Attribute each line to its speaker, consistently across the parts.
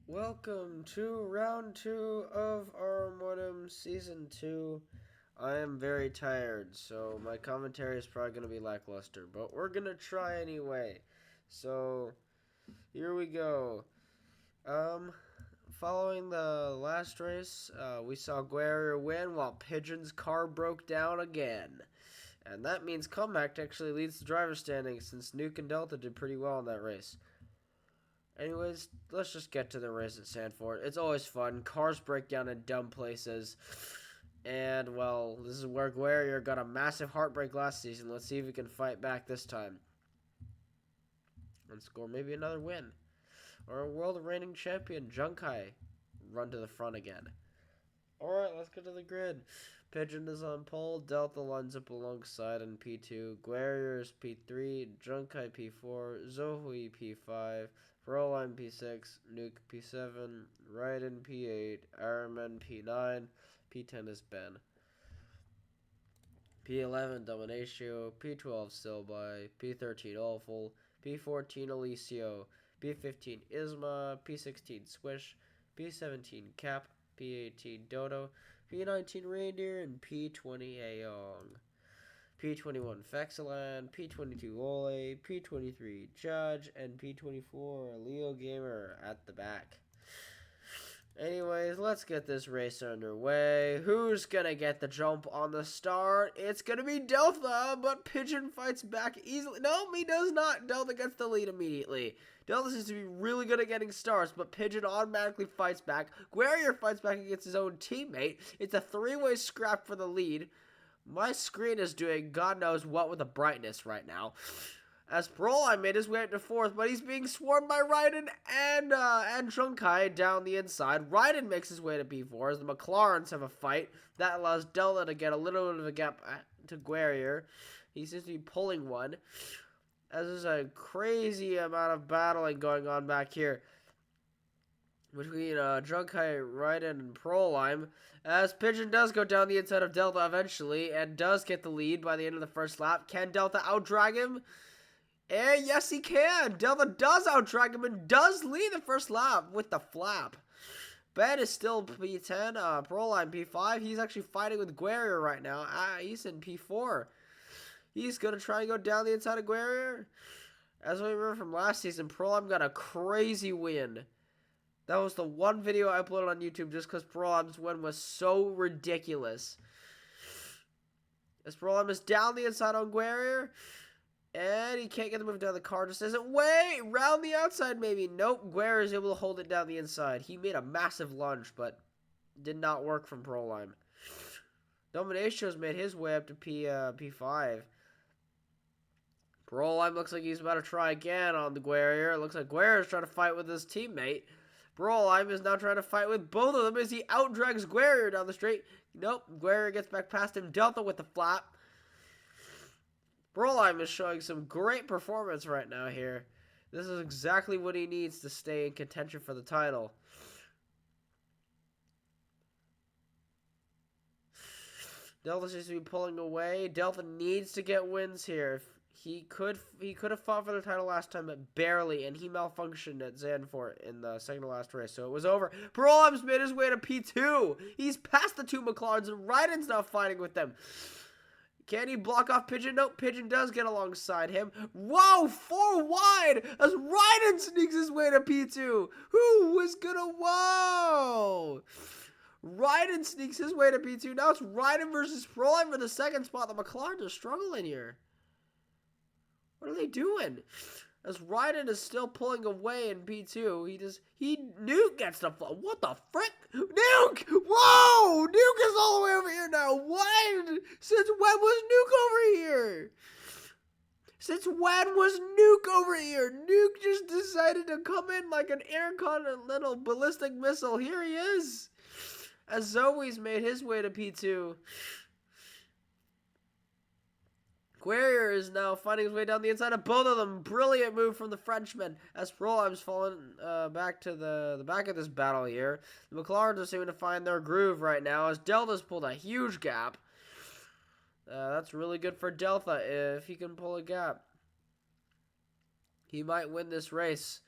Speaker 1: Welcome to round 2 of RM1M Season 2. I am very tired, so my commentary is probably going to be lackluster, but we're going to try anyway. So, here we go. Um, Following the last race, we saw Guerrier win while Pigeon's car broke down again. And that means Comeback actually leads the driver standings since Nuke and Delta did pretty well in that race. Anyways, let's just get to the race at Sandfort. It's always fun. Cars break down in dumb places. And, well, this is where Guerrier got a massive heartbreak last season. Let's see if he can fight back this time. And score maybe another win. Or a world reigning champion, Junkai, run to the front again. Alright, let's get to the grid. Pigeon is on pole, Delta lines up alongside in P2, Guerrier is P3, Junkai P4, Zohui P5, Proline P6, Nuke P7, Raiden P8, RM1M P9, P10 is Ben. P11 Dominatio, P12 Silby, P13 Awful, P14 Alicio, P15 Isma, P16 Swish, P17 Cap, P18 Dodo, P19 Reindeer, and P20 Aong. P21 Fexelan, P22 Ole, P23 Judge, and P24 Leo Gamer at the back. Anyways, let's get this race underway. Who's gonna get the jump on the start? It's gonna be Delta, but Pigeon fights back easily. No, he does not. Delta gets the lead immediately. Delta seems to be really good at getting starts, but Pigeon automatically fights back. Guerrier fights back against his own teammate. It's a three-way scrap for the lead. My screen is doing God knows what with the brightness right now. As Proline made his way up to fourth, but he's being swarmed by Raiden and Junkai down the inside. Raiden makes his way to P4 as the McLarens have a fight. That allows Delta to get a little bit of a gap to Guerrier. He seems to be pulling one. As there's a crazy amount of battling going on back here between Junkai, Raiden, and Proline. As Pigeon does go down the inside of Delta eventually and does get the lead by the end of the first lap. Can Delta outdrag him? And yes, he can. Delta does outdrag him and does lead the first lap with the flap. Ben is still P10, Proline P5. He's actually fighting with Guerrier right now. He's in P4. He's going to try and go down the inside of Guerrier. As we remember from last season, Proline got a crazy win. That was the one video I uploaded on YouTube just because Proline's win was so ridiculous. As Proline is down the inside on Guerrier. And he can't get the move down. The car just isn't. Wait! Round the outside, maybe. Nope. Guerrier is able to hold it down the inside. He made a massive lunge, but did not work from Proline. Dominatio's made his way up to P5. Proline looks like he's about to try again on the Guerrier. It looks like Guerrier's trying to fight with his teammate. Proline is now trying to fight with both of them as he outdrags Guerrier down the straight. Nope. Guerrier gets back past him. Delta with the flap. Proline is showing some great performance right now here. This is exactly what he needs to stay in contention for the title. Delta seems to be pulling away. Delta needs to get wins here. He could have fought for the title last time, but barely, and he malfunctioned at Sandfort in the second to last race, so it was over. Proline's made his way to P2. He's past the two McLarens, and Raiden's now fighting with them. Can he block off Pigeon? Nope, Pigeon does get alongside him. Whoa, 4 wide as Raiden sneaks his way to P2. Who was gonna, whoa. Raiden sneaks his way to P2. Now it's Raiden versus Proline for the second spot. The McLarens are struggling here. What are they doing? As Raiden is still pulling away in P2, Nuke gets the, what the frick? Nuke! Whoa! Nuke is all the way over here now. What? Since when was Nuke over here? Since when was Nuke over here? Nuke just decided to come in like an intercontinental ballistic missile. Here he is. As Zoe's made his way to P2. Guerrier is now fighting his way down the inside of both of them. Brilliant move from the Frenchman as Proline's fallen back to the back of this battle here. The McLarens are seeming to find their groove right now as Delta's pulled a huge gap. That's really good for Delta if he can pull a gap. He might win this race.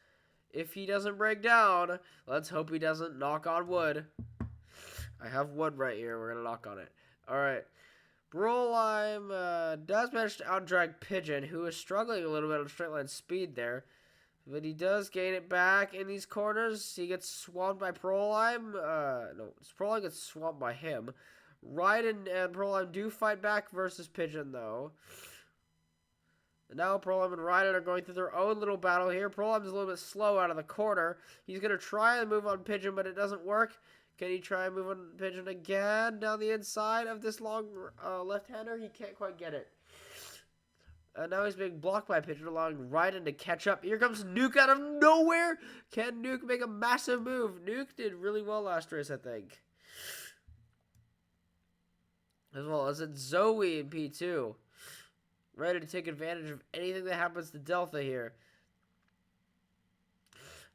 Speaker 1: If he doesn't break down, let's hope he doesn't knock on wood. I have wood right here. We're going to knock on it. All right. Brolime does manage to outdrag Pigeon, who is struggling a little bit on straight line speed there. But he does gain it back in these corners. He gets swamped by Prolime. No, Prolime gets swamped by him. Raiden and Prolime do fight back versus Pigeon, though. And now Prolime and Raiden are going through their own little battle here. Prolime's a little bit slow out of the corner. He's going to try and move on Pigeon, but it doesn't work. Can he try and move on Pigeon again down the inside of this long left-hander? He can't quite get it. Now he's being blocked by Pigeon, allowing Raiden to catch up. Here comes Nuke out of nowhere. Can Nuke make a massive move? Nuke did really well last race, I think. As well as it's Zoe in P2. Ready to take advantage of anything that happens to Delta here.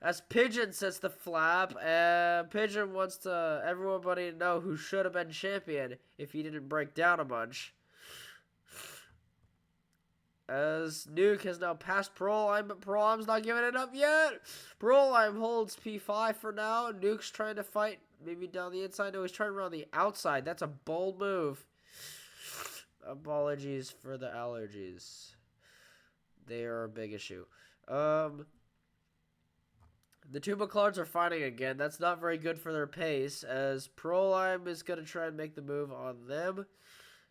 Speaker 1: As Pigeon sets the flap, Pigeon wants to everybody to know who should have been champion if he didn't break down a bunch. As Nuke has now passed Prolime, but Prolime's not giving it up yet. Prolime holds P5 for now. Nuke's trying to fight maybe down the inside. No, he's trying around the outside. That's a bold move. Apologies for the allergies. They are a big issue. The two McLarens are fighting again. That's not very good for their pace, as Prolime is going to try and make the move on them.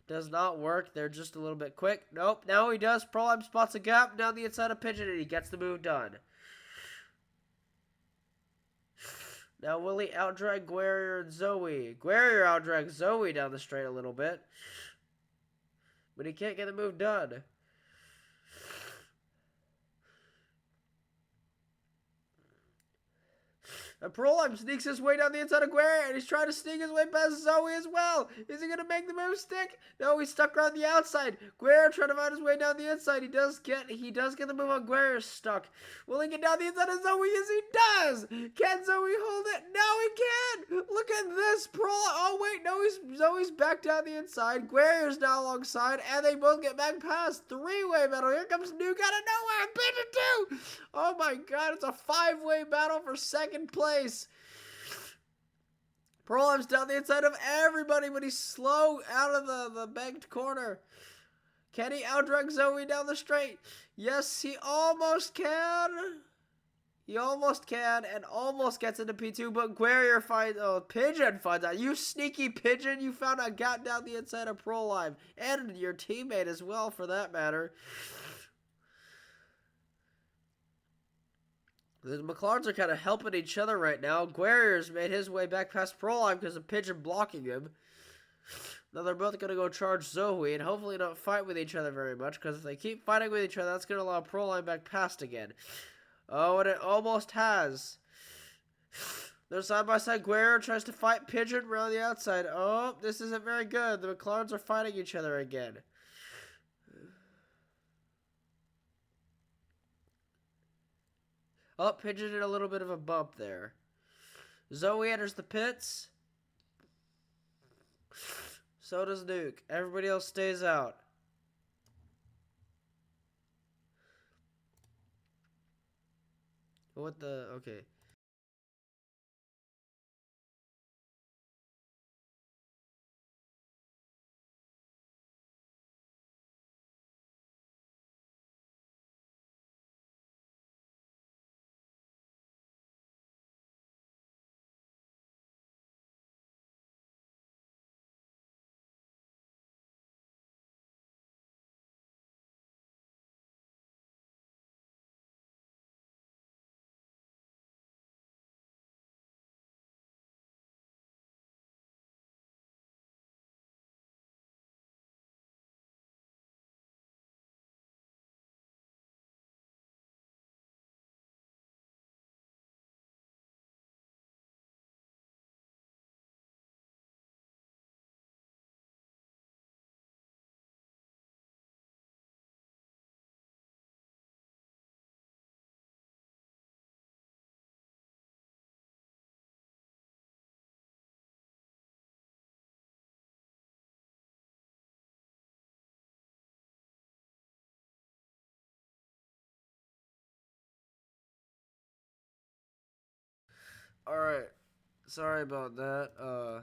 Speaker 1: Does not work. They're just a little bit quick. Nope. Now he does. Prolime spots a gap down the inside of Pigeon, and he gets the move done. Now will he outdrag Guerrier and Zoe? Guerrier outdrags Zoe down the straight a little bit. But he can't get the move done. And Prolime sneaks his way down the inside of Guerrier, and he's trying to sneak his way past Zoe as well. Is he going to make the move stick? No, he's stuck around the outside. Guerrier trying to find his way down the inside. He does get the move on Guerrier stuck. Will he get down the inside of Zoe? Yes, he does. Can Zoe hold it? No, he can. Look at this. Oh, wait. No, Zoe's back down the inside. Guerrier's now alongside, and they both get back past. Three-way battle. Here comes Nuke out of nowhere. Pigeon 2. Oh, my God. It's a five-way battle for second place. Prolime's down the inside of everybody, but he's slow out of the banked corner. Can he outdrag Zoe down the straight? Yes, he almost can. He almost can and almost gets into P2, but Guerrier finds... Oh, Pigeon finds out. You sneaky Pigeon. You found a gap down the inside of Prolime. And your teammate as well, for that matter. The McLarens are kind of helping each other right now. Guerrier's made his way back past Prolime because of Pigeon blocking him. Now they're both going to go charge Zoe and hopefully not fight with each other very much, because if they keep fighting with each other, that's going to allow Prolime back past again. Oh, and it almost has. They're side by side. Guerrier tries to fight Pigeon around the outside. Oh, this isn't very good. The McLarens are fighting each other again. Oh, Pigeon did a little bit of a bump there. Zoe enters the pits. So does Nuke. Everybody else stays out. What the... Okay. Alright. Sorry about that. A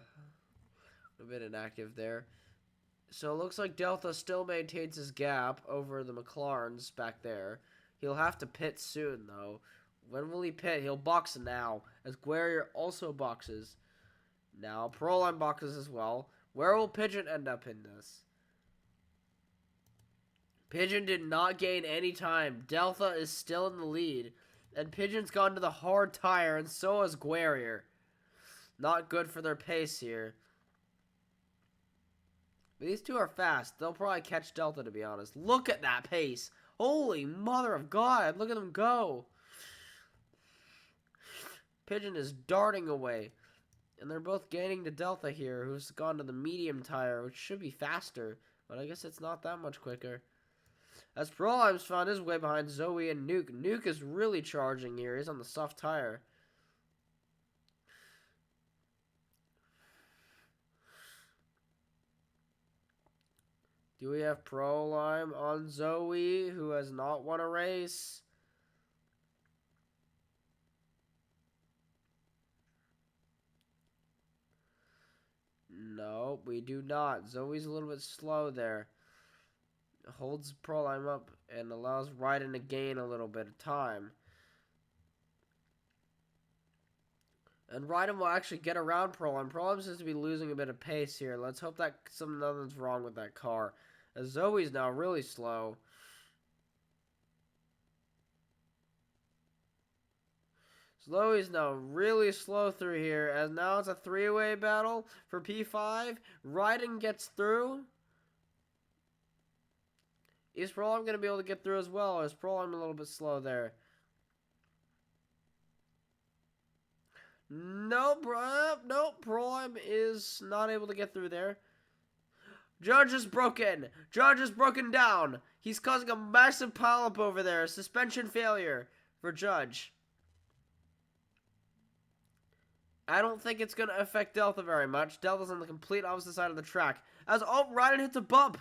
Speaker 1: bit inactive there. So it looks like Delta still maintains his gap over the McLarens back there. He'll have to pit soon, though. When will he pit? He'll box now, as Guerrier also boxes. Now, Proline boxes as well. Where will Pigeon end up in this? Pigeon did not gain any time. Delta is still in the lead. And Pigeon's gone to the hard tire, and so has Guerrier. Not good for their pace here. These two are fast. They'll probably catch Delta, to be honest. Look at that pace. Holy mother of God. Look at them go. Pigeon is darting away. And they're both gaining to Delta here, who's gone to the medium tire, which should be faster. But I guess it's not that much quicker. As Prolime's found his way behind Zoe and Nuke. Nuke is really charging here. He's on the soft tire. Do we have Prolime on Zoe, who has not won a race? No, we do not. Zoe's a little bit slow there. Holds Prolime up and allows Raiden to gain a little bit of time. And Raiden will actually get around Prolime. Prolime seems to be losing a bit of pace here. Let's hope that nothing's wrong with that car. As Zoe's now really slow. Zoe's now really slow through here. As now it's a three-way battle for P5. Raiden gets through. Is Prolime going to be able to get through as well? Or is Prolime a little bit slow there? Nope, Prolime is not able to get through there. Judge is broken. Judge is broken down. He's causing a massive pileup over there. Suspension failure for Judge. I don't think it's going to affect Delta very much. Delta's on the complete opposite side of the track. As Raiden hits a bump.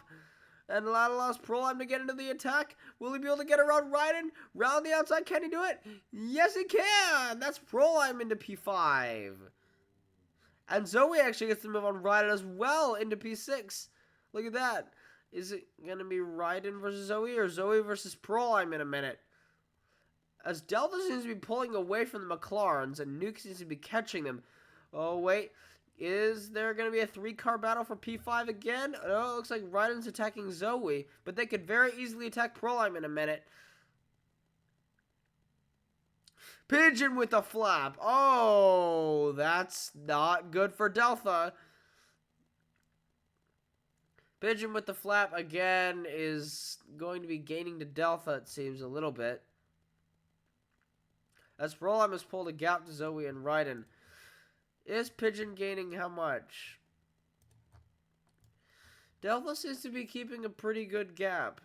Speaker 1: And that allows Prolime to get into the attack. Will he be able to get around Raiden? Round the outside, can he do it? Yes, he can! That's Prolime into P5. And Zoe actually gets to move on Raiden as well into P6. Look at that. Is it going to be Raiden versus Zoe or Zoe versus Prolime in a minute? As Delta seems to be pulling away from the McLarens and Nuke seems to be catching them. Oh, wait. Is there going to be a three-car battle for P5 again? Oh, it looks like Raiden's attacking Zoe, but they could very easily attack Prolime in a minute. Pigeon with a flap. Oh, that's not good for Delta. Pigeon with the flap again is going to be gaining to Delta, it seems, a little bit. As Prolime has pulled a gap to Zoe and Raiden. Is Pigeon gaining how much? Delta seems to be keeping a pretty good gap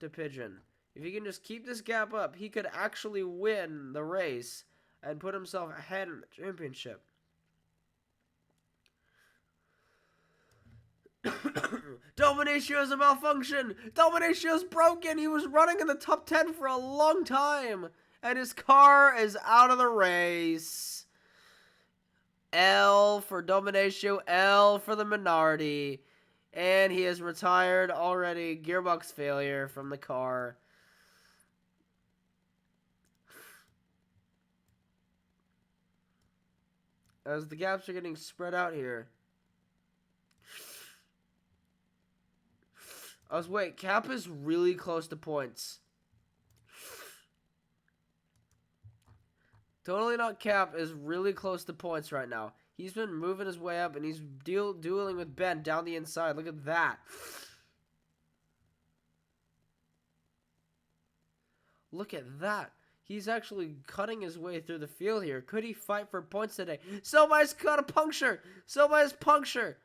Speaker 1: to Pigeon. If he can just keep this gap up, he could actually win the race and put himself ahead in the championship. Dominatio is a malfunction! Dominatio is broken! He was running in the top 10 for a long time! And his car is out of the race. L for Dominatio, L for the Minardi. And he has retired already. Gearbox failure from the car. As the gaps are getting spread out here. Wait, Cap is really close to points. Totally Not Cap is really close to points right now. He's been moving his way up, and he's dueling with Ben down the inside. Look at that. Look at that. He's actually cutting his way through the field here. Could he fight for points today? Somebody's got a puncture. Somebody's puncture.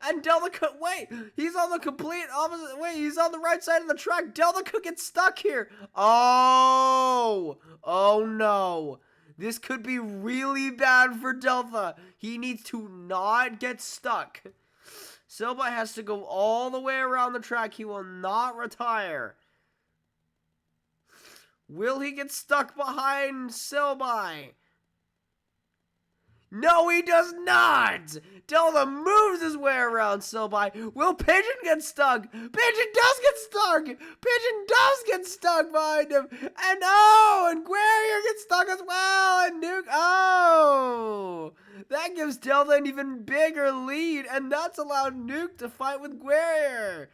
Speaker 1: And Delta Cook, wait, he's on the complete opposite, wait, he's on the right side of the track. Delta Cook gets stuck here. Oh no. This could be really bad for Delta. He needs to not get stuck. Silva has to go all the way around the track. He will not retire. Will he get stuck behind Silby? No, he does not! Delta moves his way around Silby. Will Pigeon get stuck? Pigeon does get stuck! Pigeon does get stuck behind him! And oh! And Guerrier gets stuck as well! And Nuke... Oh! That gives Delta an even bigger lead, and that's allowed Nuke to fight with Guerrier.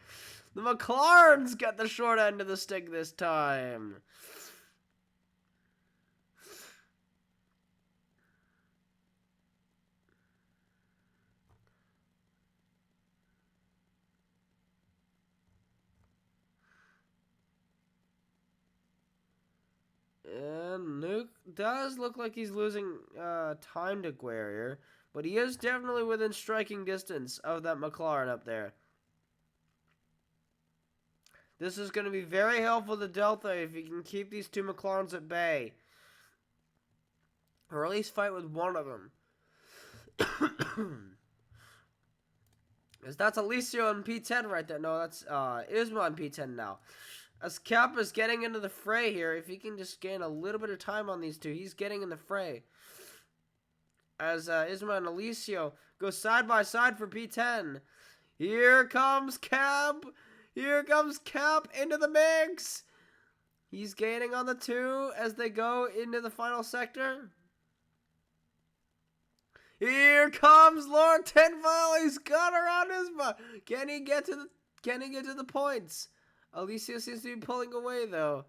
Speaker 1: The McLarens get the short end of the stick this time. And Nuke does look like he's losing time to Guerrier, but he is definitely within striking distance of that McLaren up there. This is going to be very helpful to Delta if he can keep these two McLarens at bay. Or at least fight with one of them. Because that's Alicio in P10 right there. No, that's Isma in P10 now. As Cap is getting into the fray here, if he can just gain a little bit of time on these two, he's getting in the fray. As Isma and Alicio go side by side for P10. Here comes Cap. Here comes Cap into the mix. He's gaining on the two as they go into the final sector. Here comes Lord Tinfoil. He's got around Isma. Can he get to the points? Alicio seems to be pulling away though.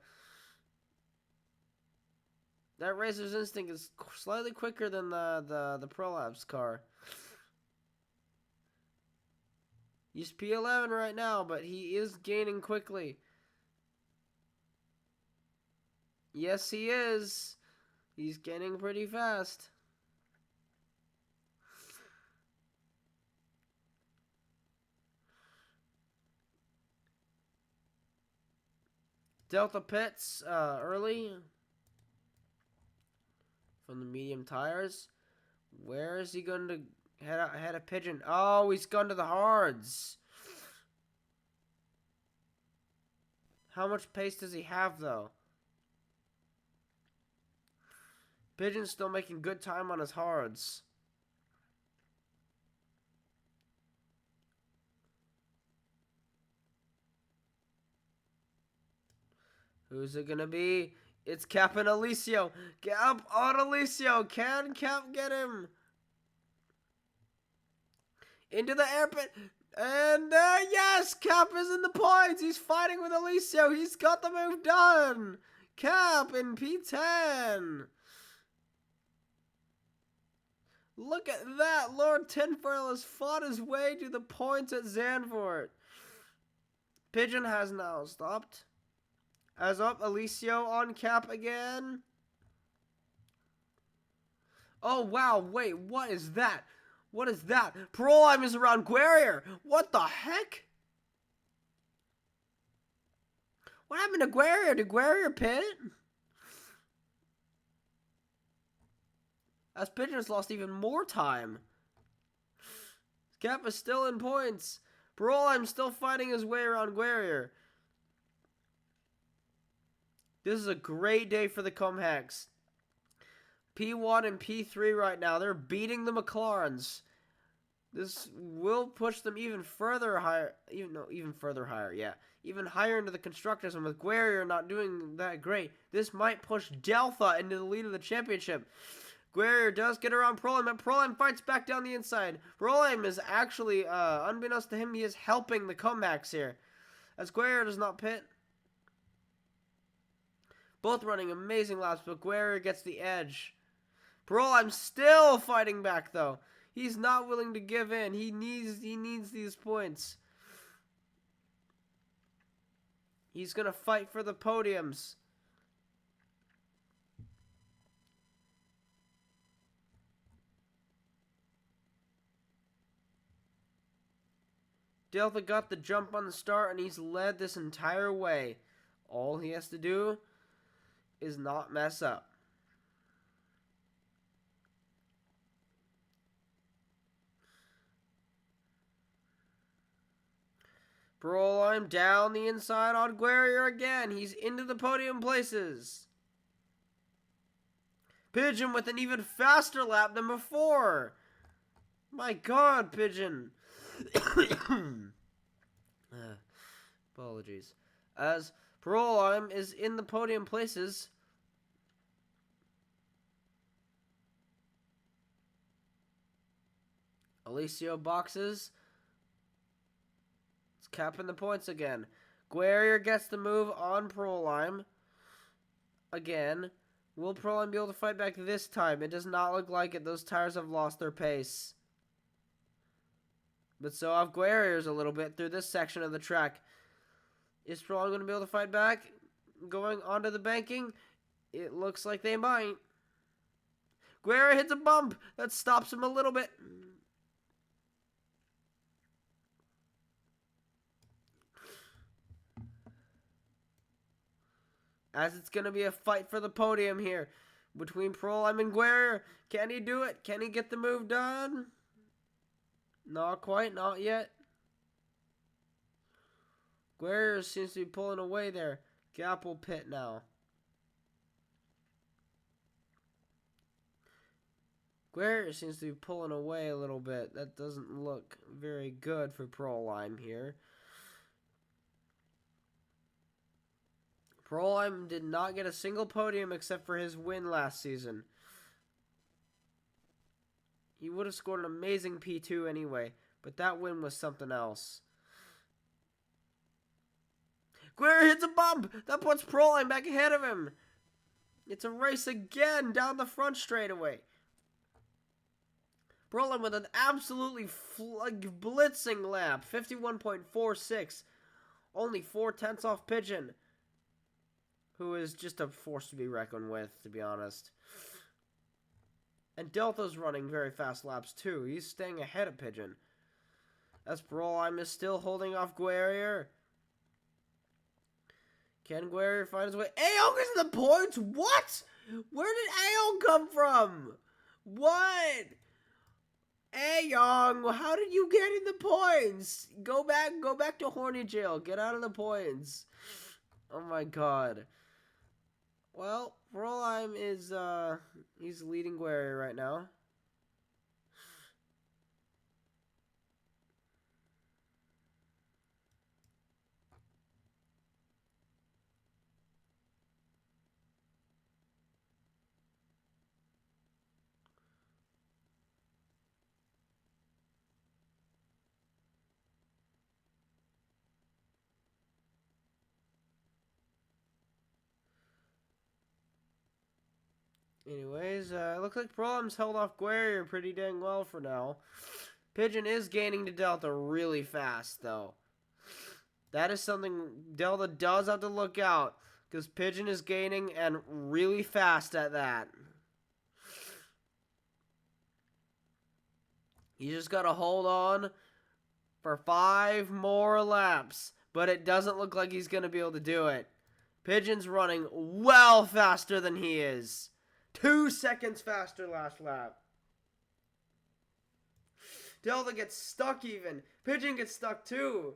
Speaker 1: That Racer's Instinct is slightly quicker than the Prolapse car. He's P11 right now, but he is gaining quickly. Yes, he is. He's gaining pretty fast. Delta pits early from the medium tires. Where is he going to head a Pigeon? Oh, he's gone to the hards. How much pace does he have, though? Pigeon's still making good time on his hards. Who's it gonna be? It's Cap and Alicio. Cap on Alicio. Can Cap get him? Into the air pit. And yes, Cap is in the points. He's fighting with Alicio. He's got the move done. Cap in P10. Look at that. Lord Tinfoil has fought his way to the points at Sandfort. Pigeon has now stopped. As up, Alicio on Cap again. Oh, wow. Wait, what is that? What is that? Proline is around Guerrier. What the heck? What happened to Guerrier? Did Guerrier pit? As Pigeon's lost even more time. Cap is still in points. Proline's still fighting his way around Guerrier. This is a great day for the Comhex. P1 and P3 right now. They're beating the McLarens. This will push them even further higher. Even further higher, yeah. Even higher into the Constructors. And with Guerrier not doing that great, this might push Delta into the lead of the championship. Guerrier does get around Proline, but Proline fights back down the inside. Proline is actually, unbeknownst to him, he is helping the Comhex here. As Guerrier does not pit. Both running amazing laps, but Guerrier gets the edge. Prolime's still fighting back, though. He's not willing to give in. He needs these points. He's going to fight for the podiums. Delta got the jump on the start, and he's led this entire way. All he has to do is not mess up. Proline down the inside on Guerrier again. He's into the podium places. Pigeon with an even faster lap than before. My God, Pigeon. Apologies. As Proline is in the podium places. Alessio boxes. It's capping the points again. Guerrier gets the move on Proline. Again. Will Proline be able to fight back this time? It does not look like it. Those tires have lost their pace. But so have Guerrier's a little bit through this section of the track. Is Proline going to be able to fight back? Going onto the banking? It looks like they might. Guerrier hits a bump. That stops him a little bit. As it's going to be a fight for the podium here between Proline and Guerrier. Can he do it? Can he get the move done? Not quite, not yet. Guerrier seems to be pulling away there. Gap will pit now. Guerrier seems to be pulling away a little bit. That doesn't look very good for Proline here. Proline did not get a single podium except for his win last season. He would have scored an amazing P2 anyway, but that win was something else. Guerrier hits a bump! That puts Proline back ahead of him. It's a race again down the front straightaway. Proline with an absolutely blitzing lap. 51.46. Only 4/10 off Pigeon, who is just a force to be reckoned with, to be honest. And Delta's running very fast laps, too. He's staying ahead of Pigeon. As Proline is still holding off Guerrier. Can Guerrier find his way? Aeon is in the points? What? Where did Aeon come from? What? Aeon, how did you get in the points? Go back to Horny Jail. Get out of the points. Oh my God. Well, Proline is, he's leading Guerrier right now. Anyways, it looks like Proline's held off Guerrier pretty dang well for now. Pigeon is gaining to Delta really fast, though. That is something Delta does have to look out, because Pigeon is gaining and really fast at that. You just got to hold on for 5 more laps, but it doesn't look like he's going to be able to do it. Pigeon's running well faster than he is. 2 seconds faster last lap. Delta gets stuck even. Pigeon gets stuck too.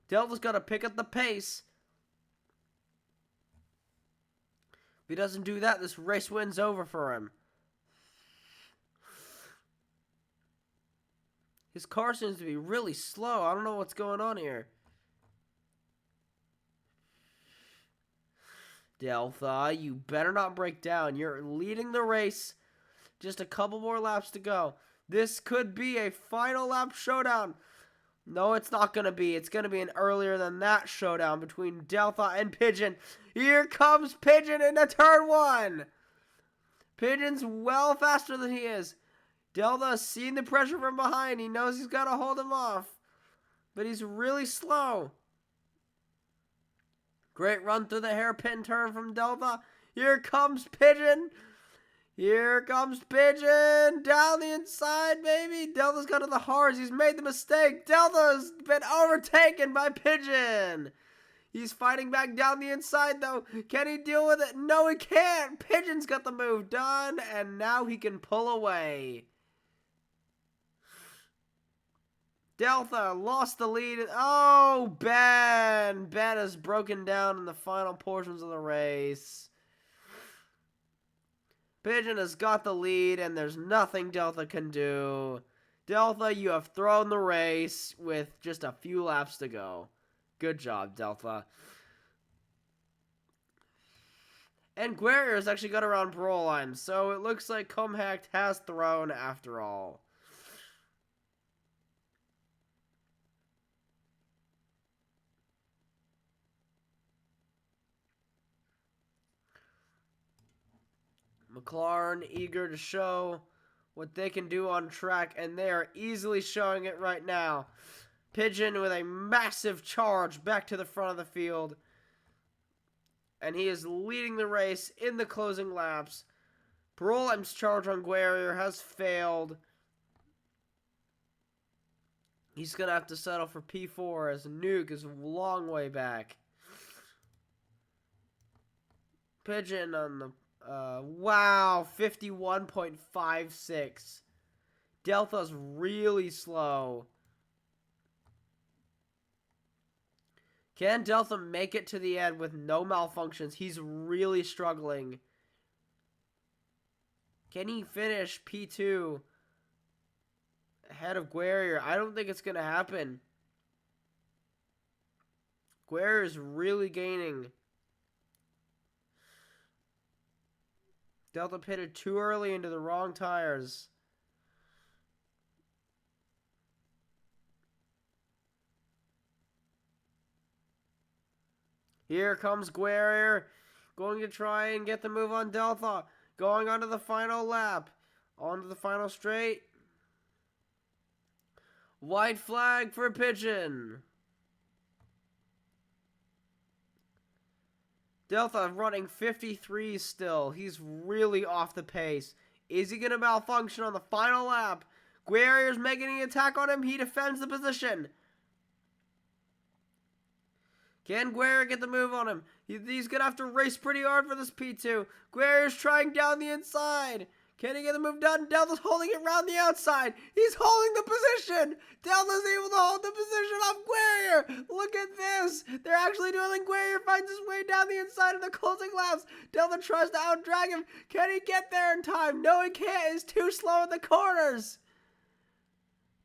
Speaker 1: Delta's got to pick up the pace. If he doesn't do that, this race win's over for him. His car seems to be really slow. I don't know what's going on here. Delta, you better not break down. You're leading the race. Just a couple more laps to go. This could be a final lap showdown. No, it's not going to be. It's going to be an earlier than that showdown between Delta and Pigeon. Here comes Pigeon into turn 1. Pigeon's well faster than he is. Delta seeing the pressure from behind. He knows he's got to hold him off. But he's really slow. Great run through the hairpin turn from Delta. Here comes Pigeon. Here comes Pigeon. Down the inside, baby. Delta's got to the hards. He's made the mistake. Delta's been overtaken by Pigeon. He's fighting back down the inside, though. Can he deal with it? No, he can't. Pigeon's got the move done, and now he can pull away. Delta lost the lead. Oh, Ben! Ben is broken down in the final portions of the race. Pigeon has got the lead, and there's nothing Delta can do. Delta, you have thrown the race with just a few laps to go. Good job, Delta. And Guerrier has actually got around Broline, so it looks like Comhact has thrown after all. McLaren eager to show what they can do on track, and they are easily showing it right now. Pigeon with a massive charge back to the front of the field, and he is leading the race in the closing laps. Brolim's charge on Guerrier has failed. He's going to have to settle for P4 as Nuke is a long way back. Pigeon on the wow, 51.56. Delta's really slow. Can Delta make it to the end with no malfunctions? He's really struggling. Can he finish P2 ahead of Guerrier? I don't think it's going to happen. Guerrier is really gaining. Delta pitted too early into the wrong tires. Here comes Guerrier, going to try and get the move on Delta. Going onto the final lap. Onto the final straight. White flag for Pigeon. Delta running 53 still. He's really off the pace. Is he going to malfunction on the final lap? Guerrier's making an attack on him. He defends the position. Can Guerrier get the move on him? He's going to have to race pretty hard for this P2. Guerrier's trying down the inside. Can he get the move done? Delta's holding it around the outside. He's holding the position. Delta's able to hold the position of Guerrier. Look at this. They're actually doing it. Guerrier finds his way down the inside of the closing laps. Delta tries to outdrag him. Can he get there in time? No, he can't. He's too slow in the corners.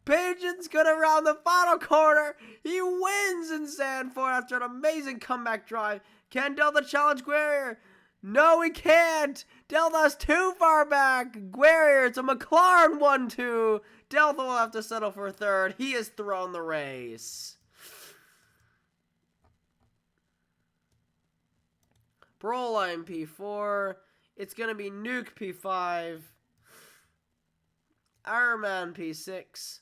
Speaker 1: Pigeon's gonna round the final corner. He wins in Sandfort after an amazing comeback drive. Can Delta challenge Guerrier? No, he can't. Delta's too far back. Guerrier, it's a McLaren 1-2. Delta will have to settle for third. He has thrown the race. Broline P4. It's going to be Nuke P5. RM1M P6.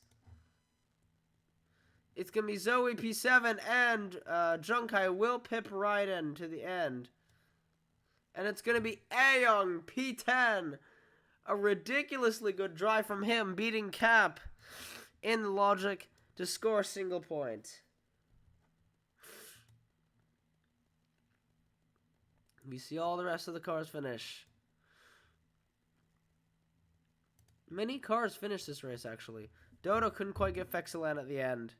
Speaker 1: It's going to be Zoe P7, and Junkai will pip right in to the end. And it's going to be Ayoung P10. A ridiculously good drive from him, beating Cap in the logic to score a single point. We see all the rest of the cars finish. Many cars finished this race, actually. Dodo couldn't quite get Fexelan at the end.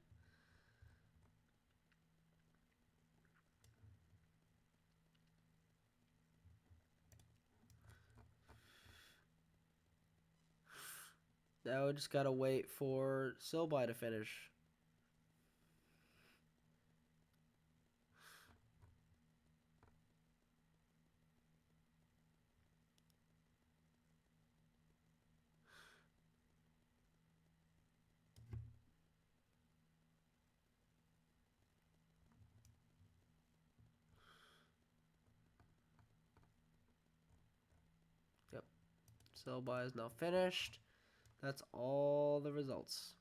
Speaker 1: Now we just gotta wait for Silby to finish. Yep. Silby is now finished. That's all the results.